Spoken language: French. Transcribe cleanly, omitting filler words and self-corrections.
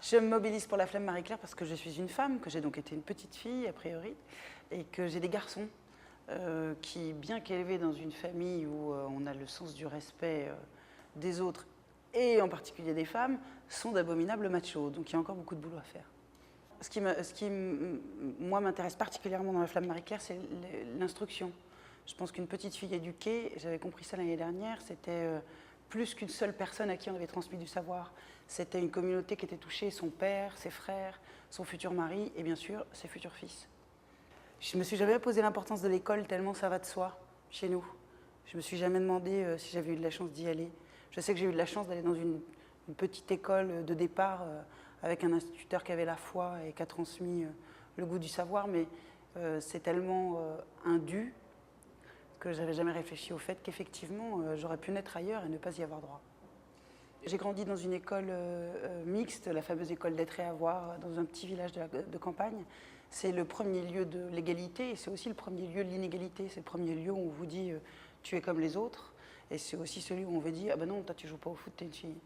Je me mobilise pour la Flamme Marie-Claire parce que je suis une femme, que j'ai donc été une petite fille, a priori, et que j'ai des garçons qui, bien qu'élevés dans une famille où on a le sens du respect des autres, et en particulier des femmes, sont d'abominables machos. Donc il y a encore beaucoup de boulot à faire. Moi, m'intéresse particulièrement dans la Flamme Marie-Claire, c'est l'instruction. Je pense qu'une petite fille éduquée, j'avais compris ça l'année dernière, c'était plus qu'une seule personne à qui on avait transmis du savoir. C'était une communauté qui était touchée, son père, ses frères, son futur mari et bien sûr ses futurs fils. Je ne me suis jamais posé l'importance de l'école tellement ça va de soi chez nous. Je ne me suis jamais demandé si j'avais eu de la chance d'y aller. Je sais que j'ai eu de la chance d'aller dans une petite école de départ avec un instituteur qui avait la foi et qui a transmis le goût du savoir, mais c'est tellement un dû que je n'avais jamais réfléchi au fait qu'effectivement j'aurais pu naître ailleurs et ne pas y avoir droit. J'ai grandi dans une école mixte, la fameuse école d'être et avoir, dans un petit village de campagne. C'est le premier lieu de l'égalité et c'est aussi le premier lieu de l'inégalité. C'est le premier lieu où on vous dit tu es comme les autres et c'est aussi celui où on vous dit ah ben non, toi tu joues pas au foot, t'es une fille.